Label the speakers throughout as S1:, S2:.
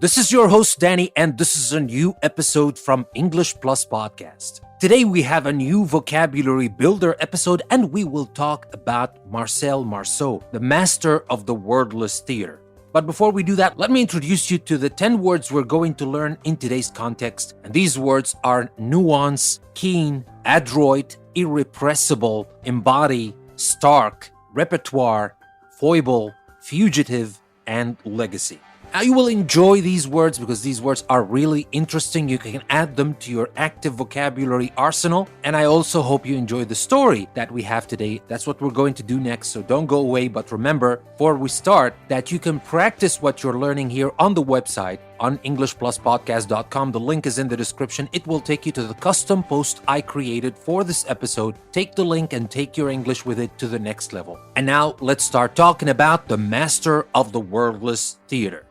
S1: This is your host, Danny, and this is a new episode from English Plus Podcast. Today we have a new vocabulary builder episode, and we will talk about Marcel Marceau, the master of the wordless theater. But before we do that, let me introduce you to the 10 words we're going to learn in today's context. And these words are nuance, keen, adroit, irrepressible, embody, stark, repertoire, foible, fugitive, and legacy. Now, you will enjoy these words because these words are really interesting. You can add them to your active vocabulary arsenal. And I also hope you enjoy the story that we have today. That's what we're going to do next, so don't go away. But remember, before we start, that you can practice what you're learning here on the website on EnglishPlusPodcast.com. The link is in the description. It will take you to the custom post I created for this episode. Take the link and take your English with it to the next level. And now, let's start talking about the master of the wordless theater.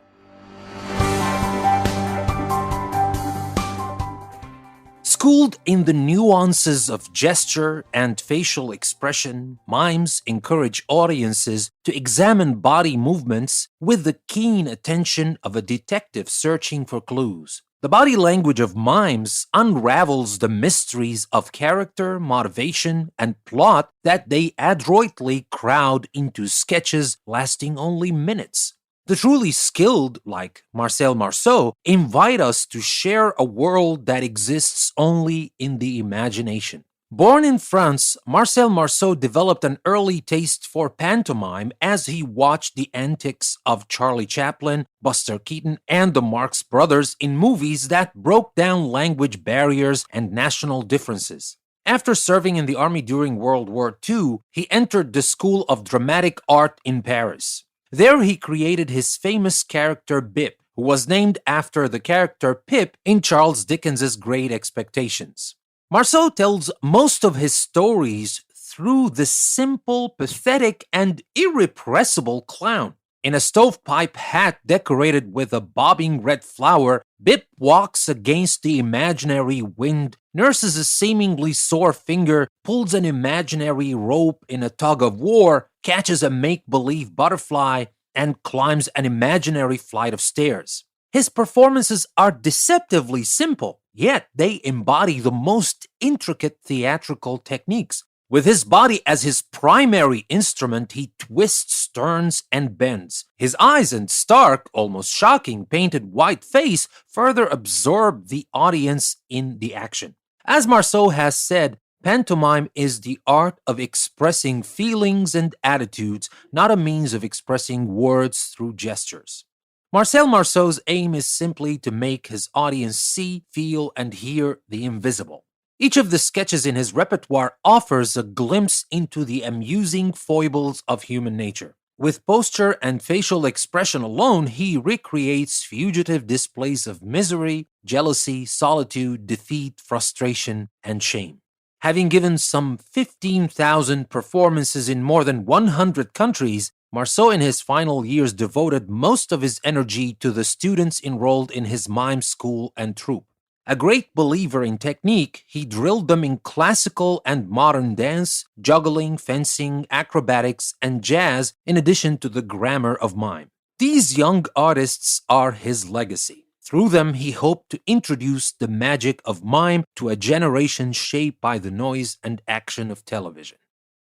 S1: Schooled in the nuances of gesture and facial expression, mimes encourage audiences to examine body movements with the keen attention of a detective searching for clues. The body language of mimes unravels the mysteries of character, motivation, and plot that they adroitly crowd into sketches lasting only minutes. The truly skilled, like Marcel Marceau, invite us to share a world that exists only in the imagination. Born in France, Marcel Marceau developed an early taste for pantomime as he watched the antics of Charlie Chaplin, Buster Keaton, and the Marx Brothers in movies that broke down language barriers and national differences. After serving in the army during World War II, he entered the School of Dramatic Art in Paris. There he created his famous character Bip, who was named after the character Pip in Charles Dickens's Great Expectations. Marceau tells most of his stories through the simple, pathetic, and irrepressible clown. In a stovepipe hat decorated with a bobbing red flower, Bip walks against the imaginary wind, nurses a seemingly sore finger, pulls an imaginary rope in a tug of war, catches a make-believe butterfly, and climbs an imaginary flight of stairs. His performances are deceptively simple, yet they embody the most intricate theatrical techniques. With his body as his primary instrument, he twists, turns, and bends. His eyes and stark, almost shocking, painted white face further absorb the audience in the action. As Marceau has said, pantomime is the art of expressing feelings and attitudes, not a means of expressing words through gestures. Marcel Marceau's aim is simply to make his audience see, feel, and hear the invisible. Each of the sketches in his repertoire offers a glimpse into the amusing foibles of human nature. With posture and facial expression alone, he recreates fugitive displays of misery, jealousy, solitude, defeat, frustration, and shame. Having given some 15,000 performances in more than 100 countries, Marceau in his final years devoted most of his energy to the students enrolled in his mime school and troupe. A great believer in technique, he drilled them in classical and modern dance, juggling, fencing, acrobatics, and jazz, in addition to the grammar of mime. These young artists are his legacy. Through them, he hoped to introduce the magic of mime to a generation shaped by the noise and action of television.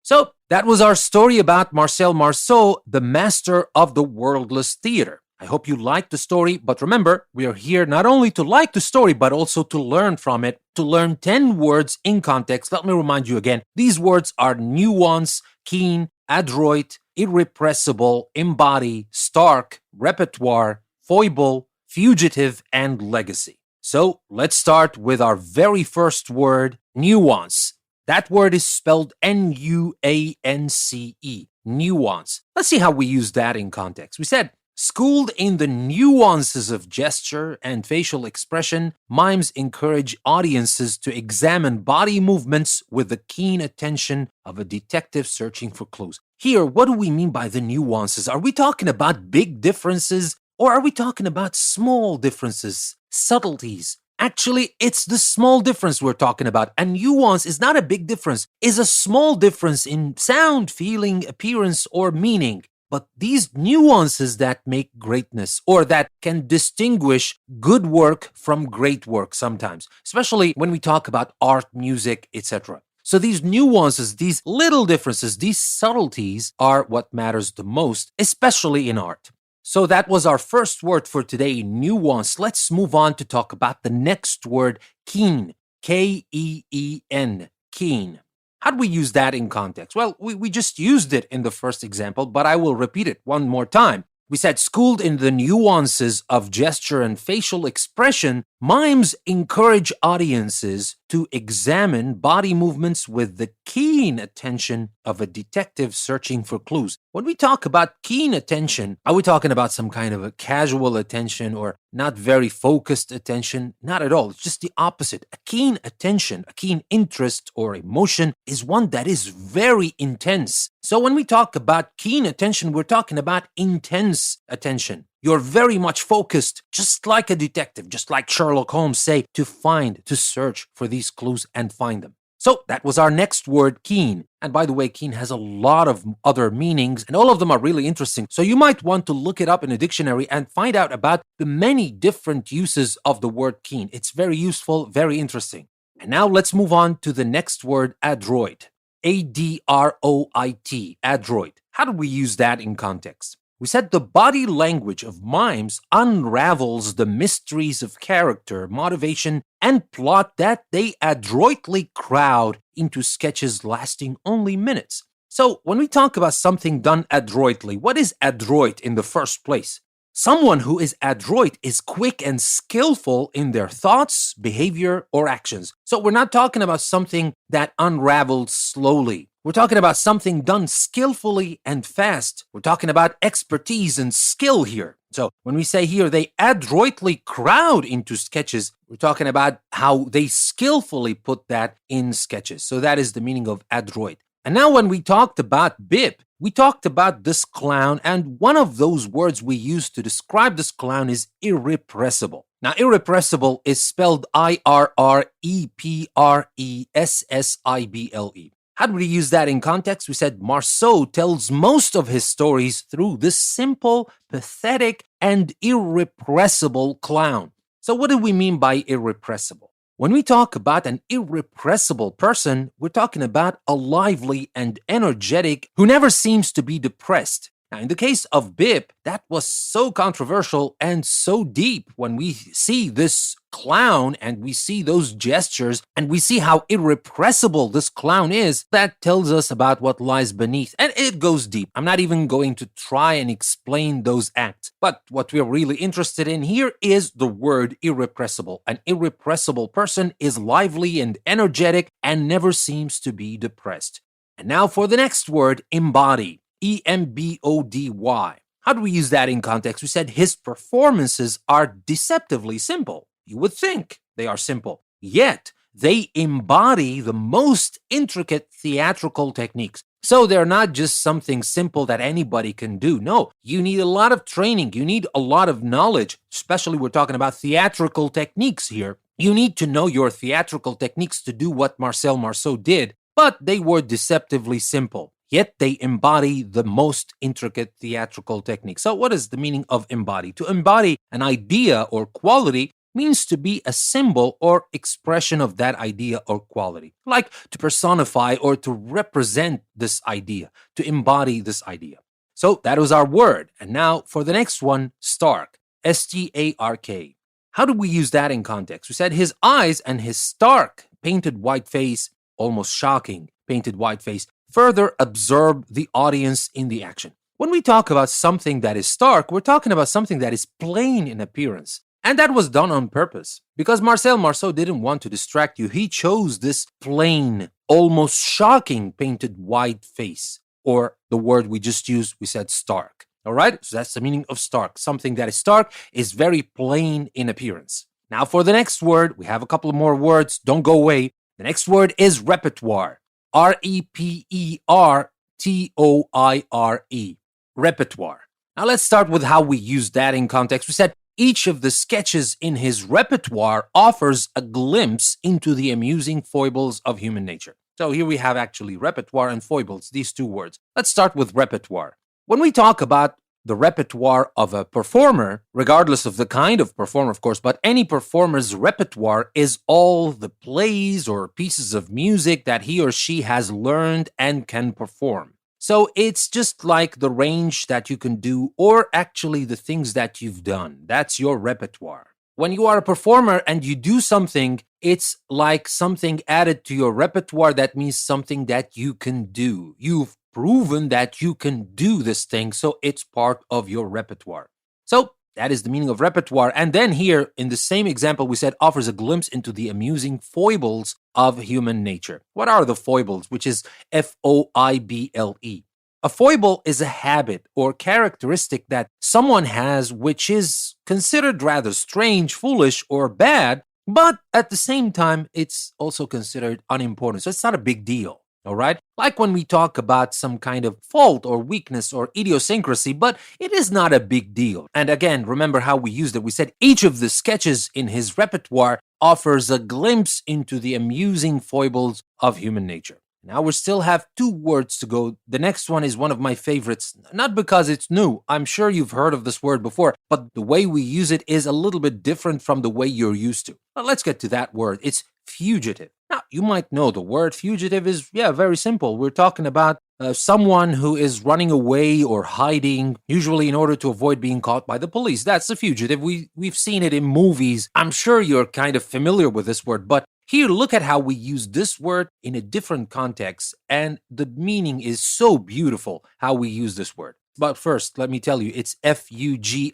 S1: So, that was our story about Marcel Marceau, the master of the wordless theater. I hope you liked the story, but remember, we are here not only to like the story, but also to learn from it, to learn 10 words in context. Let me remind you again, these words are nuance, keen, adroit, irrepressible, embody, stark, repertoire, foible, fugitive, and legacy. So, let's start with our very first word, nuance. That word is spelled N-U-A-N-C-E, nuance. Let's see how we use that in context. We said, schooled in the nuances of gesture and facial expression, mimes encourage audiences to examine body movements with the keen attention of a detective searching for clues. Here, what do we mean by the nuances? Are we talking about big differences, or are we talking about small differences, subtleties? Actually, it's the small difference we're talking about. And nuance is not a big difference. It's a small difference in sound, feeling, appearance, or meaning. but these nuances that make greatness or that can distinguish good work from great work sometimes, especially when we talk about art, music, etc. So these nuances, these little differences, these subtleties are what matters the most, especially in art. So that was our first word for today, nuance. Let's move on to talk about the next word, keen. K-E-E-N, keen. How do we use that in context? Well, we just used it in the first example, but I will repeat it one more time. We said, schooled in the nuances of gesture and facial expression, mimes encourage audiences to examine body movements with the keen attention of a detective searching for clues. When we talk about keen attention, are we talking about some kind of a casual attention or not very focused attention? Not at all. It's just the opposite. A keen attention, a keen interest or emotion is one that is very intense. So when we talk about keen attention, we're talking about intense attention. You're very much focused, just like a detective, just like Sherlock Holmes say, to search for these clues and find them. So that was our next word, keen. And by the way, keen has a lot of other meanings, and all of them are really interesting. So you might want to look it up in a dictionary and find out about the many different uses of the word keen. It's very useful, very interesting. And now let's move on to the next word, adroit. A-D-R-O-I-T, adroit. How do we use that in context? We said the body language of mimes unravels the mysteries of character, motivation, and plot that they adroitly crowd into sketches lasting only minutes. So when we talk about something done adroitly, what is adroit in the first place? Someone who is adroit is quick and skillful in their thoughts, behavior, or actions. So we're not talking about something that unravels slowly. We're talking about something done skillfully and fast. We're talking about expertise and skill here. So when we say here they adroitly crowd into sketches, we're talking about how they skillfully put that in sketches. So that is the meaning of adroit. And now when we talked about Bip, we talked about this clown, and one of those words we use to describe this clown is irrepressible. Now, irrepressible is spelled I-R-R-E-P-R-E-S-S-I-B-L-E. How do we use that in context? We said Marceau tells most of his stories through this simple, pathetic, and irrepressible clown. So what do we mean by irrepressible? When we talk about an irrepressible person, we're talking about a lively and energetic who never seems to be depressed. Now, in the case of Bip, that was so controversial and so deep when we see this clown and we see those gestures and we see how irrepressible this clown is, that tells us about what lies beneath. And it goes deep. I'm not even going to try and explain those acts. But what we're really interested in here is the word irrepressible. An irrepressible person is lively and energetic and never seems to be depressed. And now for the next word, embody. E-M-B-O-D-Y. How do we use that in context? We said his performances are deceptively simple. You would think they are simple, yet they embody the most intricate theatrical techniques. So they're not just something simple that anybody can do. No, you need a lot of training. You need a lot of knowledge, especially we're talking about theatrical techniques here. You need to know your theatrical techniques to do what Marcel Marceau did, but they were deceptively simple. Yet they embody the most intricate theatrical technique. So what is the meaning of embody? To embody an idea or quality means to be a symbol or expression of that idea or quality. Like to personify or to represent this idea, to embody this idea. So that was our word. And now for the next one, stark. S-T-A-R-K. How do we use that in context? We said his eyes and his stark, painted white face, almost shocking, painted white face, further absorb the audience in the action. When we talk about something that is stark, we're talking about something that is plain in appearance. And that was done on purpose. Because Marcel Marceau didn't want to distract you, he chose this plain, almost shocking painted white face. Or the word we just used, we said stark. All right? So that's the meaning of stark. Something that is stark is very plain in appearance. Now for the next word, we have a couple more words. Don't go away. The next word is repertoire. R-E-P-E-R-T-O-I-R-E. Repertoire. Now let's start with how we use that in context. We said each of the sketches in his repertoire offers a glimpse into the amusing foibles of human nature. So here we have actually repertoire and foibles, these two words. Let's start with repertoire. When we talk about the repertoire of a performer, regardless of the kind of performer, of course, but any performer's repertoire is all the plays or pieces of music that he or she has learned and can perform. So it's just like the range that you can do, or actually the things that you've done. That's your repertoire. When you are a performer and you do something, it's like something added to your repertoire. That means something that you can do. You've proven that you can do this thing, so it's part of your repertoire. So that is the meaning of repertoire. And then here, in the same example, we said offers a glimpse into the amusing foibles of human nature. What are the foibles? Which is Foible. A foible is a habit or characteristic that someone has which is considered rather strange, foolish, or bad, but at the same time, it's also considered unimportant. So it's not a big deal. All right? Like when we talk about some kind of fault or weakness or idiosyncrasy, but it is not a big deal. And again, remember how we used it. We said each of the sketches in his repertoire offers a glimpse into the amusing foibles of human nature. Now we still have 2 words to go. The next one is one of my favorites, not because it's new. I'm sure you've heard of this word before, but the way we use it is a little bit different from the way you're used to. But let's get to that word. It's fugitive. Now, you might know the word fugitive is, very simple. We're talking about someone who is running away or hiding, usually in order to avoid being caught by the police. That's a fugitive. We've seen it in movies. I'm sure you're kind of familiar with this word, but here, look at how we use this word in a different context, and the meaning is so beautiful how we use this word. But first, let me tell you, it's Fugitive.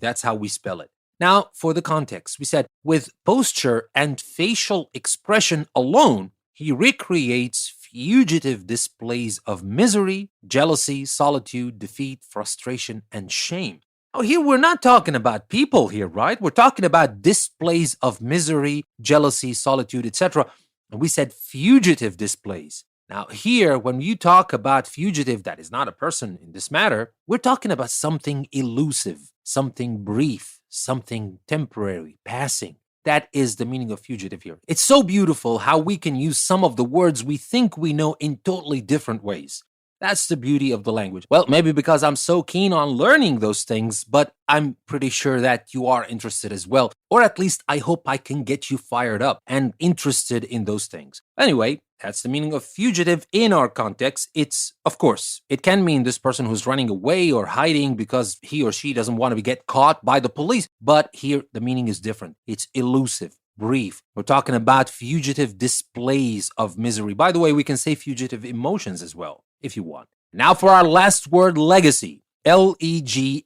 S1: That's how we spell it. Now, for the context, we said, with posture and facial expression alone, he recreates fugitive displays of misery, jealousy, solitude, defeat, frustration, and shame. Oh, here we're not talking about people here, right? We're talking about displays of misery, jealousy, solitude, etc. And we said fugitive displays. Now, here, when you talk about fugitive, that is not a person in this matter, we're talking about something elusive, something brief, something temporary, passing. That is the meaning of fugitive here. It's so beautiful how we can use some of the words we think we know in totally different ways. That's the beauty of the language. Well, maybe because I'm so keen on learning those things, but I'm pretty sure that you are interested as well. Or at least I hope I can get you fired up and interested in those things. Anyway, that's the meaning of fugitive in our context. It's, of course, it can mean this person who's running away or hiding because he or she doesn't want to get caught by the police. But here, the meaning is different. It's elusive. Brief. We're talking about fugitive displays of misery. By the way, we can say fugitive emotions as well, if you want. Now for our last word, legacy. Legacy.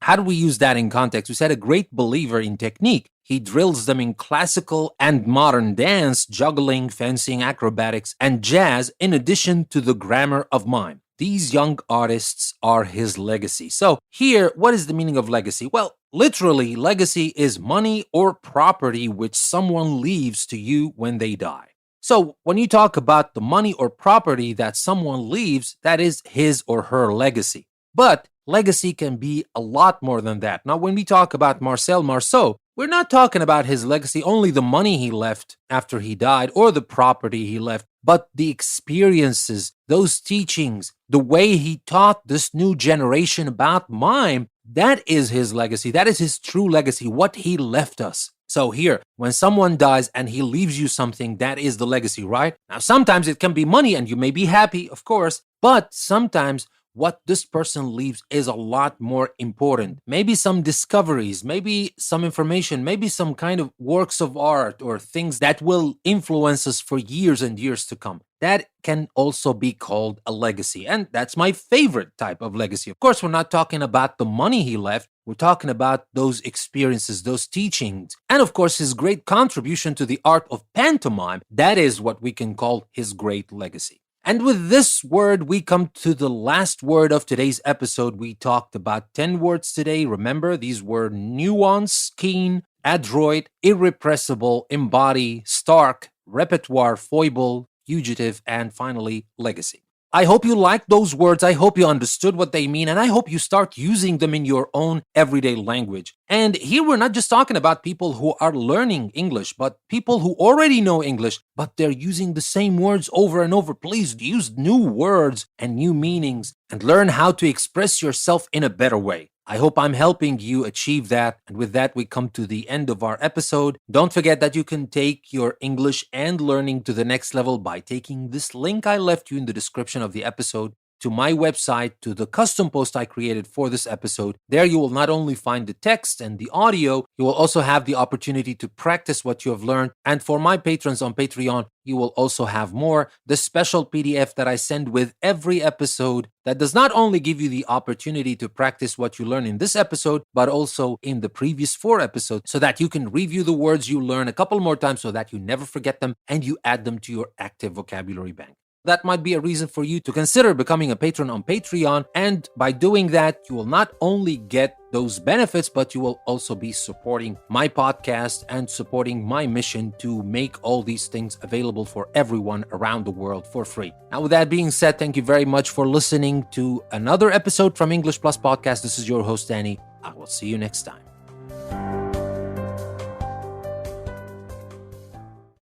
S1: How do we use that in context? We said a great believer in technique. He drills them in classical and modern dance, juggling, fencing, acrobatics, and jazz, in addition to the grammar of mime. These young artists are his legacy. So here, what is the meaning of legacy? Well, literally, legacy is money or property which someone leaves to you when they die. So when you talk about the money or property that someone leaves, that is his or her legacy. But legacy can be a lot more than that. Now, when we talk about Marcel Marceau, we're not talking about his legacy, only the money he left after he died or the property he left, but the experiences, those teachings, the way he taught this new generation about mime, that is his legacy. That is his true legacy, what he left us. So here, when someone dies and he leaves you something, that is the legacy, right? Now, sometimes it can be money and you may be happy, of course, but sometimes what this person leaves is a lot more important. Maybe some discoveries, maybe some information, maybe some kind of works of art or things that will influence us for years and years to come. That can also be called a legacy. And that's my favorite type of legacy. Of course, we're not talking about the money he left. We're talking about those experiences, those teachings, and of course, his great contribution to the art of pantomime. That is what we can call his great legacy. And with this word, we come to the last word of today's episode. We talked about 10 words today. Remember, these were nuance, keen, adroit, irrepressible, embody, stark, repertoire, foible, fugitive, and finally, legacy. I hope you liked those words. I hope you understood what they mean, and I hope you start using them in your own everyday language. And here we're not just talking about people who are learning English, but people who already know English, but they're using the same words over and over. Please use new words and new meanings and learn how to express yourself in a better way. I hope I'm helping you achieve that. And with that, we come to the end of our episode. Don't forget that you can take your English and learning to the next level by taking this link I left you in the description of the episode to my website, to the custom post I created for this episode. There you will not only find the text and the audio, you will also have the opportunity to practice what you have learned. And for my patrons on Patreon, you will also have more. The special PDF that I send with every episode that does not only give you the opportunity to practice what you learn in this episode, but also in the previous 4 episodes so that you can review the words you learn a couple more times so that you never forget them and you add them to your active vocabulary bank. That might be a reason for you to consider becoming a patron on Patreon. And by doing that, you will not only get those benefits, but you will also be supporting my podcast and supporting my mission to make all these things available for everyone around the world for free. Now, with that being said, thank you very much for listening to another episode from English Plus Podcast. This is your host, Danny. I will see you next time.